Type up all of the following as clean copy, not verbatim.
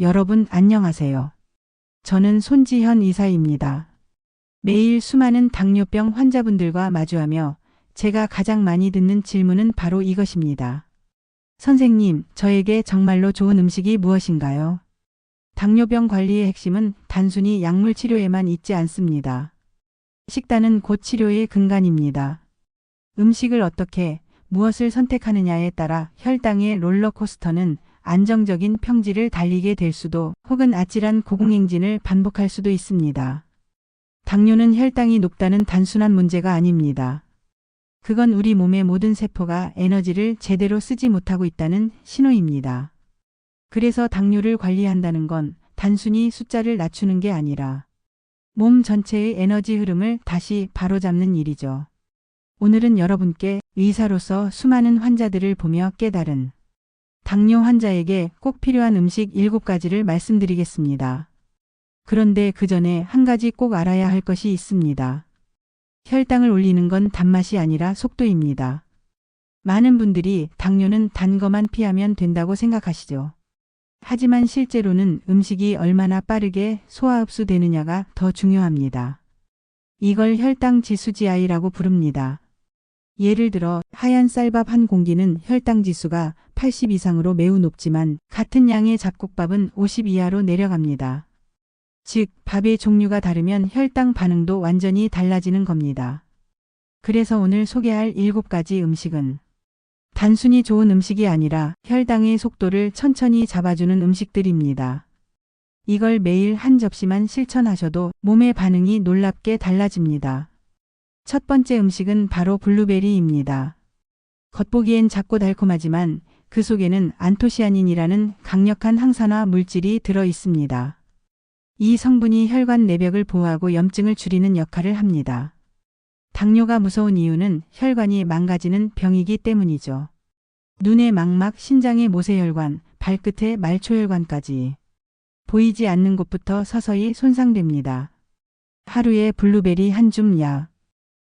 여러분 안녕하세요. 저는 손지현 의사입니다. 매일 수많은 당뇨병 환자분들과 마주하며 제가 가장 많이 듣는 질문은 바로 이것입니다. 선생님, 저에게 정말로 좋은 음식이 무엇인가요? 당뇨병 관리의 핵심은 단순히 약물 치료에만 있지 않습니다. 식단은 곧 치료의 근간입니다. 음식을 어떻게, 무엇을 선택하느냐에 따라 혈당의 롤러코스터는 안정적인 평지를 달리게 될 수도 혹은 아찔한 고공행진을 반복할 수도 있습니다. 당뇨는 혈당이 높다는 단순한 문제가 아닙니다. 그건 우리 몸의 모든 세포가 에너지를 제대로 쓰지 못하고 있다는 신호입니다. 그래서 당뇨를 관리한다는 건 단순히 숫자를 낮추는 게 아니라 몸 전체의 에너지 흐름을 다시 바로잡는 일이죠. 오늘은 여러분께 의사로서 수많은 환자들을 보며 깨달은 당뇨 환자에게 꼭 필요한 음식 7가지를 말씀드리겠습니다. 그런데 그 전에 한 가지 꼭 알아야 할 것이 있습니다. 혈당을 올리는 건 단맛이 아니라 속도입니다. 많은 분들이 당뇨는 단 것만 피하면 된다고 생각하시죠. 하지만 실제로는 음식이 얼마나 빠르게 소화 흡수되느냐가 더 중요합니다. 이걸 혈당 지수 GI라고 부릅니다. 예를 들어 하얀 쌀밥 한 공기는 혈당 지수가 80 이상으로 매우 높지만 같은 양의 잡곡밥은 50 이하로 내려갑니다. 즉, 밥의 종류가 다르면 혈당 반응도 완전히 달라지는 겁니다. 그래서 오늘 소개할 7가지 음식은 단순히 좋은 음식이 아니라 혈당의 속도를 천천히 잡아주는 음식들입니다. 이걸 매일 한 접시만 실천하셔도 몸의 반응이 놀랍게 달라집니다. 첫 번째 음식은 바로 블루베리입니다. 겉보기엔 작고 달콤하지만 그 속에는 안토시아닌이라는 강력한 항산화 물질이 들어 있습니다. 이 성분이 혈관 내벽을 보호하고 염증을 줄이는 역할을 합니다. 당뇨가 무서운 이유는 혈관이 망가지는 병이기 때문이죠. 눈의 망막, 신장의 모세혈관, 발끝의 말초혈관까지 보이지 않는 곳부터 서서히 손상됩니다. 하루에 블루베리 한 줌 약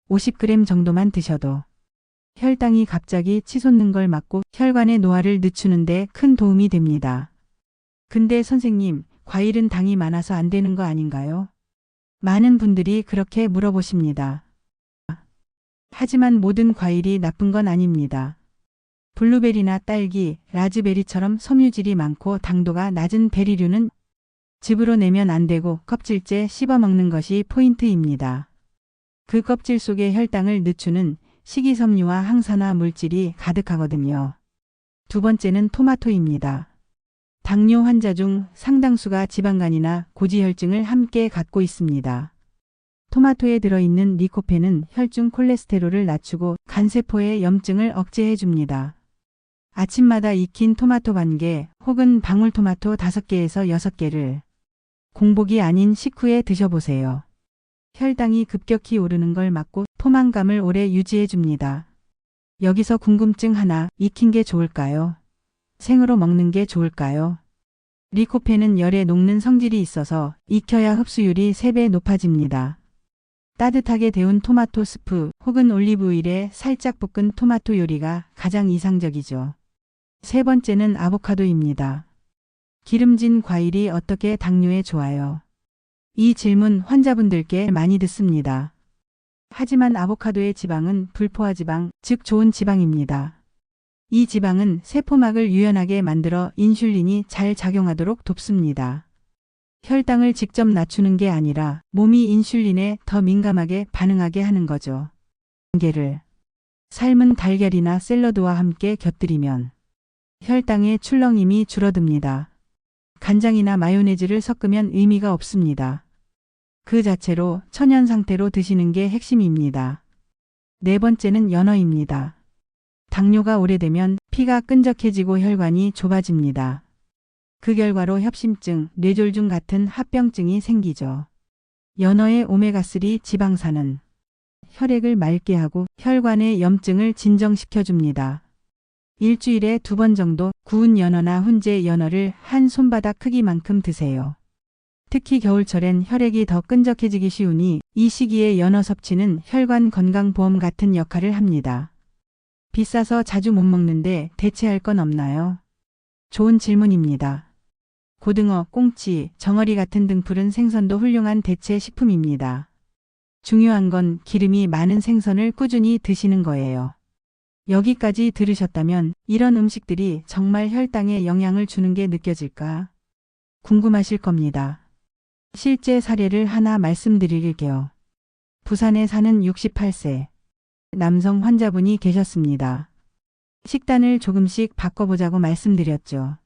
50g 정도만 드셔도 혈당이 갑자기 치솟는 걸 막고 혈관의 노화를 늦추는 데 큰 도움이 됩니다. 근데 선생님, 과일은 당이 많아서 안 되는 거 아닌가요? 많은 분들이 그렇게 물어보십니다. 하지만 모든 과일이 나쁜 건 아닙니다. 블루베리나 딸기, 라즈베리처럼 섬유질이 많고 당도가 낮은 베리류는 즙으로 내면 안 되고 껍질째 씹어 먹는 것이 포인트입니다. 그 껍질 속에 혈당을 늦추는 식이섬유와 항산화 물질이 가득하거든요. 두 번째는 토마토입니다. 당뇨 환자 중 상당수가 지방간이나 고지혈증을 함께 갖고 있습니다. 토마토에 들어있는 리코펜은 혈중 콜레스테롤을 낮추고 간세포의 염증을 억제해 줍니다. 아침마다 익힌 토마토 반 개 혹은 방울토마토 5개에서 6개를 공복이 아닌 식후에 드셔보세요. 혈당이 급격히 오르는 걸 막고 포만감을 오래 유지해 줍니다. 여기서 궁금증 하나, 익힌 게 좋을까요? 생으로 먹는 게 좋을까요? 리코펜은 열에 녹는 성질이 있어서 익혀야 흡수율이 3배 높아집니다. 따뜻하게 데운 토마토 스프 혹은 올리브오일에 살짝 볶은 토마토 요리가 가장 이상적이죠. 세 번째는 아보카도입니다. 기름진 과일이 어떻게 당뇨에 좋아요? 이 질문 환자분들께 많이 듣습니다. 하지만 아보카도의 지방은 불포화 지방, 즉 좋은 지방입니다. 이 지방은 세포막을 유연하게 만들어 인슐린이 잘 작용하도록 돕습니다. 혈당을 직접 낮추는 게 아니라 몸이 인슐린에 더 민감하게 반응하게 하는 거죠. 단계를 삶은 달걀이나 샐러드와 함께 곁들이면 혈당의 출렁임이 줄어듭니다. 간장이나 마요네즈를 섞으면 의미가 없습니다. 그 자체로 천연 상태로 드시는 게 핵심입니다. 네 번째는 연어입니다. 당뇨가 오래되면 피가 끈적해지고 혈관이 좁아집니다. 그 결과로 협심증, 뇌졸중 같은 합병증이 생기죠. 연어의 오메가3 지방산은 혈액을 맑게 하고 혈관의 염증을 진정시켜줍니다. 일주일에 2번 정도 구운 연어나 훈제 연어를 한 손바닥 크기만큼 드세요. 특히 겨울철엔 혈액이 더 끈적해지기 쉬우니 이 시기에 연어 섭취는 혈관 건강보험 같은 역할을 합니다. 비싸서 자주 못 먹는데 대체할 건 없나요? 좋은 질문입니다. 고등어, 꽁치, 정어리 같은 등푸른 생선도 훌륭한 대체 식품입니다. 중요한 건 기름이 많은 생선을 꾸준히 드시는 거예요. 여기까지 들으셨다면 이런 음식들이 정말 혈당에 영향을 주는 게 느껴질까 궁금하실 겁니다. 실제 사례를 하나 말씀드릴게요. 부산에 사는 68세 남성 환자분이 계셨습니다. 식단을 조금씩 바꿔보자고 말씀드렸죠.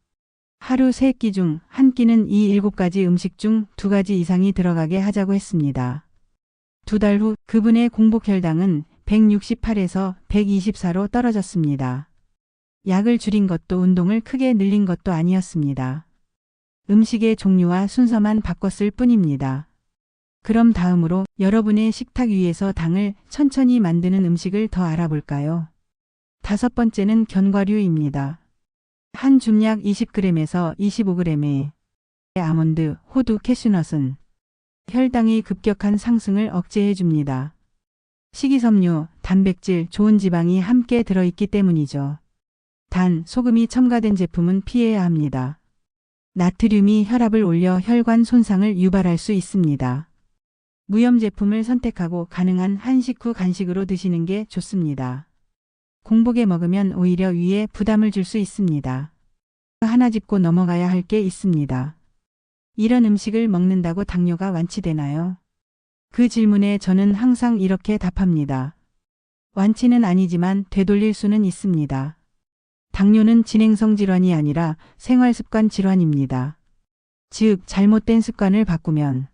하루 3끼 중 1끼는 이 7가지 음식 중 2가지 이상이 들어가게 하자고 했습니다. 2달 후 그분의 공복 혈당은 168에서 124로 떨어졌습니다. 약을 줄인 것도 운동을 크게 늘린 것도 아니었습니다. 음식의 종류와 순서만 바꿨을 뿐입니다. 그럼 다음으로 여러분의 식탁 위에서 당을 천천히 만드는 음식을 더 알아볼까요? 5번째는 견과류입니다. 한 줌 약 20g에서 25g의 아몬드, 호두, 캐슈넛은 혈당의 급격한 상승을 억제해 줍니다. 식이섬유, 단백질, 좋은 지방이 함께 들어있기 때문이죠. 단, 소금이 첨가된 제품은 피해야 합니다. 나트륨이 혈압을 올려 혈관 손상을 유발할 수 있습니다. 무염 제품을 선택하고 가능한 한식 후 간식으로 드시는 게 좋습니다. 공복에 먹으면 오히려 위에 부담을 줄 수 있습니다. 하나 짚고 넘어가야 할 게 있습니다. 이런 음식을 먹는다고 당뇨가 완치되나요? 그 질문에 저는 항상 이렇게 답합니다. 완치는 아니지만 되돌릴 수는 있습니다. 당뇨는 진행성 질환이 아니라 생활습관 질환입니다. 즉, 잘못된 습관을 바꾸면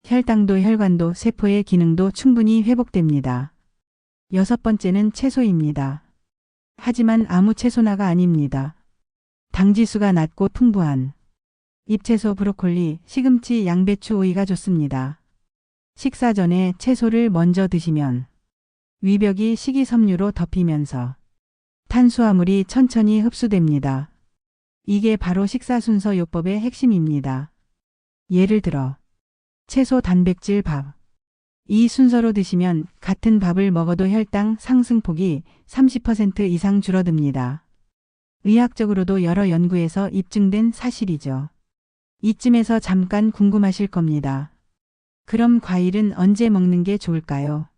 혈당도 혈관도 세포의 기능도 충분히 회복됩니다. 6번째는 채소입니다. 하지만 아무 채소나가 아닙니다. 당지수가 낮고 풍부한 잎채소, 브로콜리, 시금치, 양배추, 오이가 좋습니다. 식사 전에 채소를 먼저 드시면 위벽이 식이섬유로 덮이면서 탄수화물이 천천히 흡수됩니다. 이게 바로 식사 순서 요법의 핵심입니다. 예를 들어 채소, 단백질, 밥. 이 순서로 드시면 같은 밥을 먹어도 혈당 상승폭이 30% 이상 줄어듭니다. 의학적으로도 여러 연구에서 입증된 사실이죠. 이쯤에서 잠깐 궁금하실 겁니다. 그럼 과일은 언제 먹는 게 좋을까요?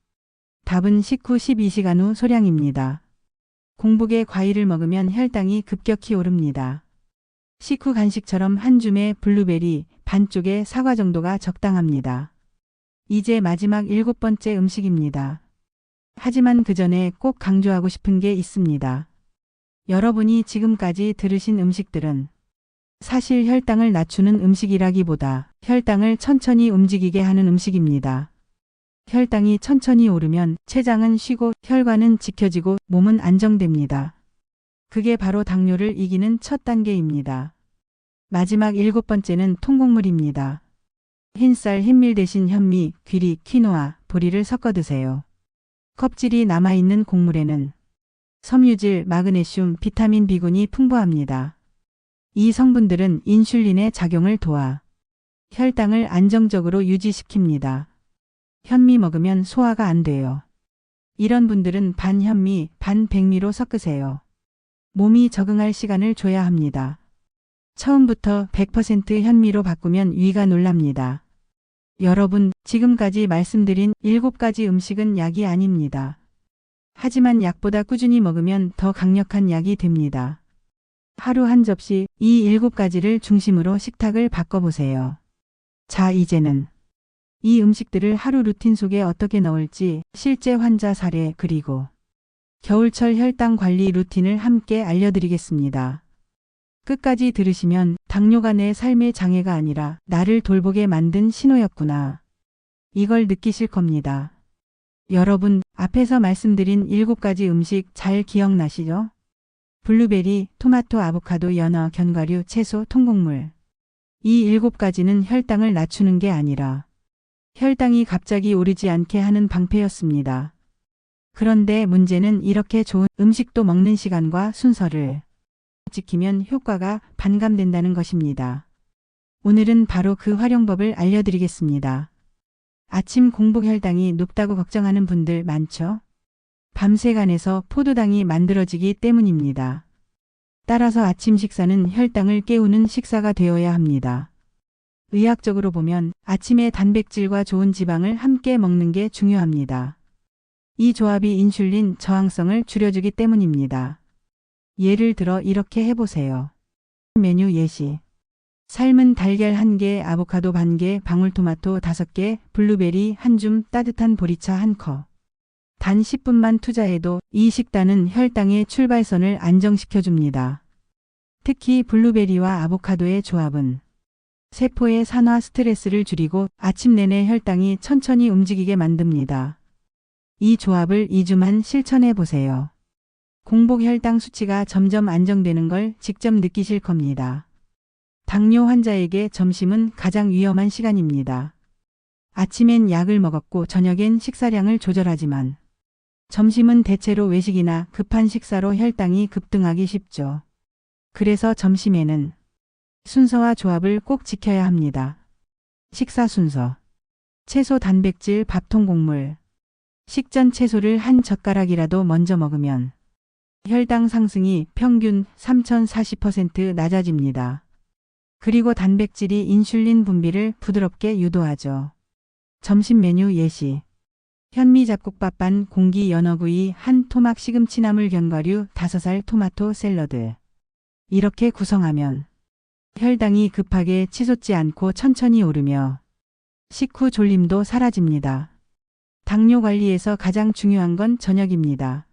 답은 식후 12시간 후 소량입니다. 공복에 과일을 먹으면 혈당이 급격히 오릅니다. 식후 간식처럼 한 줌의 블루베리, 반쪽의 사과 정도가 적당합니다. 이제 마지막 7번째 음식입니다. 하지만 그 전에 꼭 강조하고 싶은 게 있습니다. 여러분이 지금까지 들으신 음식들은 사실 혈당을 낮추는 음식이라기보다 혈당을 천천히 움직이게 하는 음식입니다. 혈당이 천천히 오르면 췌장은 쉬고 혈관은 지켜지고 몸은 안정됩니다. 그게 바로 당뇨를 이기는 첫 단계입니다. 마지막 7번째는 통곡물입니다. 흰쌀, 흰밀 대신 현미, 귀리, 퀴노아, 보리를 섞어 드세요. 껍질이 남아있는 곡물에는 섬유질, 마그네슘, 비타민 B군이 풍부합니다. 이 성분들은 인슐린의 작용을 도와 혈당을 안정적으로 유지시킵니다. 현미 먹으면 소화가 안 돼요. 이런 분들은 반 현미, 반 백미로 섞으세요. 몸이 적응할 시간을 줘야 합니다. 처음부터 100% 현미로 바꾸면 위가 놀랍니다. 여러분, 지금까지 말씀드린 7가지 음식은 약이 아닙니다. 하지만 약보다 꾸준히 먹으면 더 강력한 약이 됩니다. 하루 한 접시 이 7가지를 중심으로 식탁을 바꿔보세요. 자, 이제는 이 음식들을 하루 루틴 속에 어떻게 넣을지 실제 환자 사례 그리고 겨울철 혈당 관리 루틴을 함께 알려드리겠습니다. 끝까지 들으시면 당뇨가 내 삶의 장애가 아니라 나를 돌보게 만든 신호였구나. 이걸 느끼실 겁니다. 여러분, 앞에서 말씀드린 7가지 음식 잘 기억나시죠? 블루베리, 토마토, 아보카도, 연어, 견과류, 채소, 통곡물. 이 7가지는 혈당을 낮추는 게 아니라 혈당이 갑자기 오르지 않게 하는 방패였습니다. 그런데 문제는 이렇게 좋은 음식도 먹는 시간과 순서를 지키면 효과가 반감된다는 것입니다. 오늘은 바로 그 활용법을 알려드리겠습니다. 아침 공복 혈당이 높다고 걱정하는 분들 많죠? 밤새간에서 포도당이 만들어지기 때문입니다. 따라서 아침 식사는 혈당을 깨우는 식사가 되어야 합니다. 의학적으로 보면 아침에 단백질과 좋은 지방을 함께 먹는 게 중요합니다. 이 조합이 인슐린 저항성을 줄여주기 때문입니다. 예를 들어 이렇게 해보세요. 메뉴 예시. 삶은 달걀 1개, 아보카도 반개, 방울토마토 5개, 블루베리 1줌, 따뜻한 보리차 1컵. 단 10분만 투자해도 이 식단은 혈당의 출발선을 안정시켜줍니다. 특히 블루베리와 아보카도의 조합은 세포의 산화 스트레스를 줄이고 아침 내내 혈당이 천천히 움직이게 만듭니다. 이 조합을 2주만 실천해 보세요. 공복 혈당 수치가 점점 안정되는 걸 직접 느끼실 겁니다. 당뇨 환자에게 점심은 가장 위험한 시간입니다. 아침엔 약을 먹었고 저녁엔 식사량을 조절하지만 점심은 대체로 외식이나 급한 식사로 혈당이 급등하기 쉽죠. 그래서 점심에는 순서와 조합을 꼭 지켜야 합니다. 식사 순서. 채소 단백질 밥통 곡물. 식전 채소를 한 젓가락이라도 먼저 먹으면 혈당 상승이 평균 3040% 낮아집니다. 그리고 단백질이 인슐린 분비를 부드럽게 유도하죠. 점심 메뉴 예시. 현미 잡곡밥 반 공기 연어구이 한 토막 시금치나물 견과류 5알 토마토 샐러드. 이렇게 구성하면 혈당이 급하게 치솟지 않고 천천히 오르며 식후 졸림도 사라집니다. 당뇨 관리에서 가장 중요한 건 저녁입니다.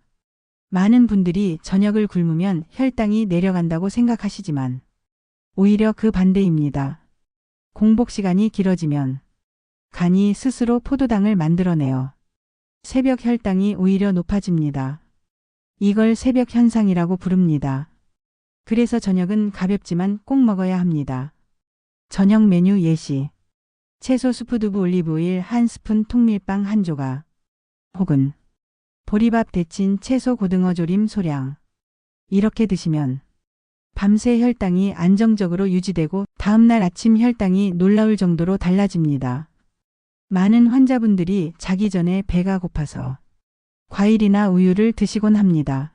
많은 분들이 저녁을 굶으면 혈당이 내려간다고 생각하시지만 오히려 그 반대입니다. 공복 시간이 길어지면 간이 스스로 포도당을 만들어내요. 새벽 혈당이 오히려 높아집니다. 이걸 새벽 현상이라고 부릅니다. 그래서 저녁은 가볍지만 꼭 먹어야 합니다. 저녁 메뉴 예시. 채소 수프두부 올리브오일 1스푼 통밀빵 1조각 혹은 보리밥 데친 채소 고등어 조림 소량. 이렇게 드시면 밤새 혈당이 안정적으로 유지되고 다음날 아침 혈당이 놀라울 정도로 달라집니다. 많은 환자분들이 자기 전에 배가 고파서 과일이나 우유를 드시곤 합니다.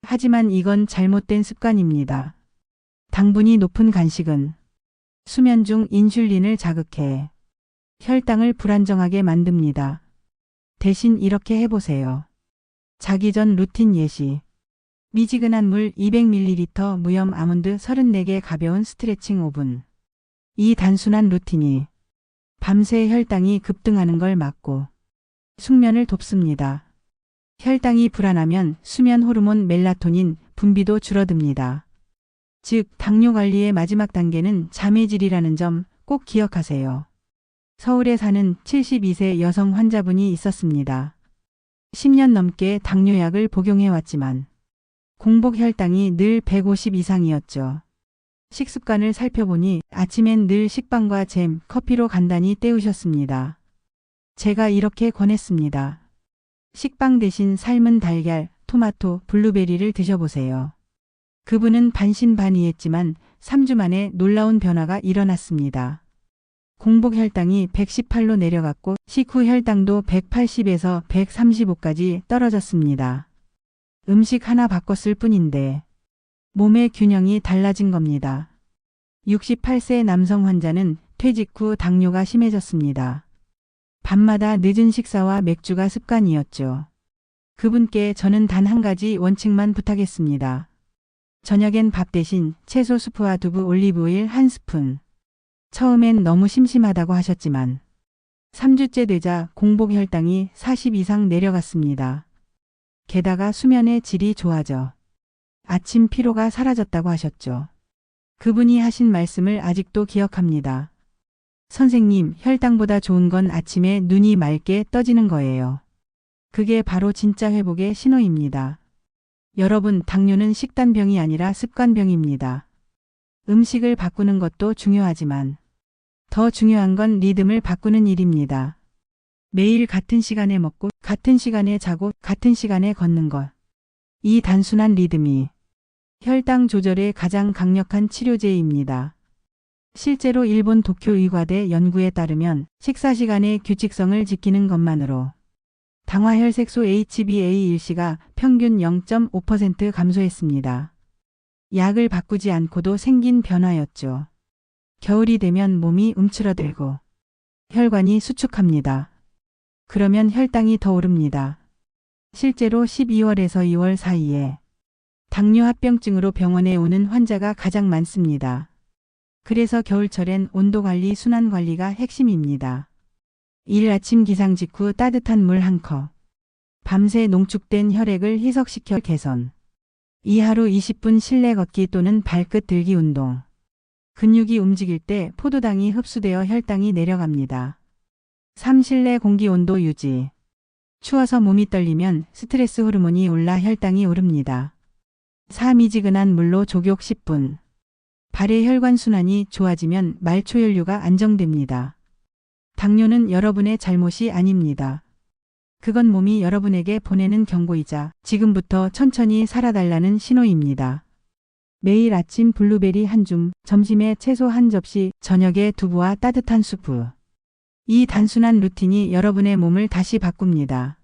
하지만 이건 잘못된 습관입니다. 당분이 높은 간식은 수면 중 인슐린을 자극해 혈당을 불안정하게 만듭니다. 대신 이렇게 해보세요. 자기 전 루틴 예시. 미지근한 물 200ml, 무염 아몬드 34개, 가벼운 스트레칭 5분. 이 단순한 루틴이 밤새 혈당이 급등하는 걸 막고 숙면을 돕습니다. 혈당이 불안하면 수면 호르몬 멜라토닌 분비도 줄어듭니다. 즉, 당뇨 관리의 마지막 단계는 잠의 질이라는 점 꼭 기억하세요. 서울에 사는 72세 여성 환자분이 있었습니다. 10년 넘게 당뇨약을 복용해왔지만 공복 혈당이 늘 150 이상이었죠. 식습관을 살펴보니 아침엔 늘 식빵과 잼, 커피로 간단히 때우셨습니다. 제가 이렇게 권했습니다. 식빵 대신 삶은 달걀, 토마토, 블루베리를 드셔보세요. 그분은 반신반의했지만 3주 만에 놀라운 변화가 일어났습니다. 공복 혈당이 118로 내려갔고 식후 혈당도 180에서 135까지 떨어졌습니다. 음식 하나 바꿨을 뿐인데 몸의 균형이 달라진 겁니다. 68세 남성 환자는 퇴직 후 당뇨가 심해졌습니다. 밤마다 늦은 식사와 맥주가 습관이었죠. 그분께 저는 단 한 가지 원칙만 부탁했습니다. 저녁엔 밥 대신 채소 수프와 두부 올리브오일 1스푼. 처음엔 너무 심심하다고 하셨지만 3주째 되자 공복 혈당이 40 이상 내려갔습니다. 게다가 수면의 질이 좋아져 아침 피로가 사라졌다고 하셨죠. 그분이 하신 말씀을 아직도 기억합니다. 선생님, 혈당보다 좋은 건 아침에 눈이 맑게 떠지는 거예요. 그게 바로 진짜 회복의 신호입니다. 여러분, 당뇨는 식단병이 아니라 습관병입니다. 음식을 바꾸는 것도 중요하지만 더 중요한 건 리듬을 바꾸는 일입니다. 매일 같은 시간에 먹고 같은 시간에 자고 같은 시간에 걷는 것. 이 단순한 리듬이 혈당 조절의 가장 강력한 치료제입니다. 실제로 일본 도쿄 의과대 연구에 따르면 식사 시간의 규칙성을 지키는 것만으로 당화혈색소 HbA1c가 평균 0.5% 감소했습니다. 약을 바꾸지 않고도 생긴 변화였죠. 겨울이 되면 몸이 움츠러들고 혈관이 수축합니다. 그러면 혈당이 더 오릅니다. 실제로 12월에서 2월 사이에 당뇨합병증으로 병원에 오는 환자가 가장 많습니다. 그래서 겨울철엔 온도관리, 순환관리가 핵심입니다. 이일 아침 기상 직후 따뜻한 물 1컵. 밤새 농축된 혈액을 희석시켜 개선. 2 하루 20분 실내 걷기 또는 발끝 들기 운동. 근육이 움직일 때 포도당이 흡수되어 혈당이 내려갑니다. 3 실내 공기 온도 유지. 추워서 몸이 떨리면 스트레스 호르몬이 올라 혈당이 오릅니다. 4 미지근한 물로 족욕 10분. 발의 혈관 순환이 좋아지면 말초연료가 안정됩니다. 당뇨는 여러분의 잘못이 아닙니다. 그건 몸이 여러분에게 보내는 경고이자 지금부터 천천히 살아달라는 신호입니다. 매일 아침 블루베리 한 줌, 점심에 채소 한 접시, 저녁에 두부와 따뜻한 수프. 이 단순한 루틴이 여러분의 몸을 다시 바꿉니다.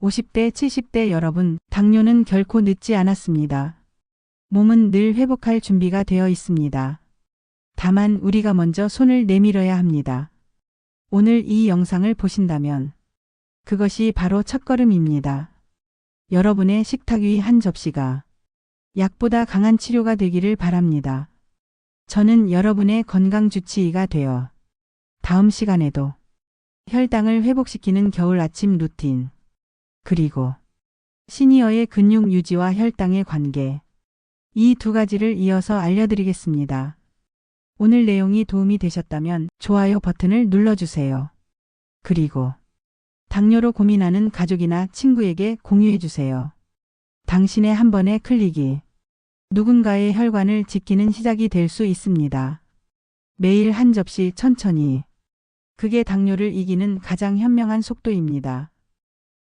50대, 70대 여러분, 당뇨는 결코 늦지 않았습니다. 몸은 늘 회복할 준비가 되어 있습니다. 다만 우리가 먼저 손을 내밀어야 합니다. 오늘 이 영상을 보신다면 그것이 바로 첫걸음입니다. 여러분의 식탁 위 한 접시가 약보다 강한 치료가 되기를 바랍니다. 저는 여러분의 건강 주치의가 되어 다음 시간에도 혈당을 회복시키는 겨울 아침 루틴, 그리고 시니어의 근육 유지와 혈당의 관계, 이 두 가지를 이어서 알려드리겠습니다. 오늘 내용이 도움이 되셨다면 좋아요 버튼을 눌러주세요. 그리고 당뇨로 고민하는 가족이나 친구에게 공유해주세요. 당신의 한 번의 클릭이 누군가의 혈관을 지키는 시작이 될 수 있습니다. 매일 한 접시 천천히. 그게 당뇨를 이기는 가장 현명한 속도입니다.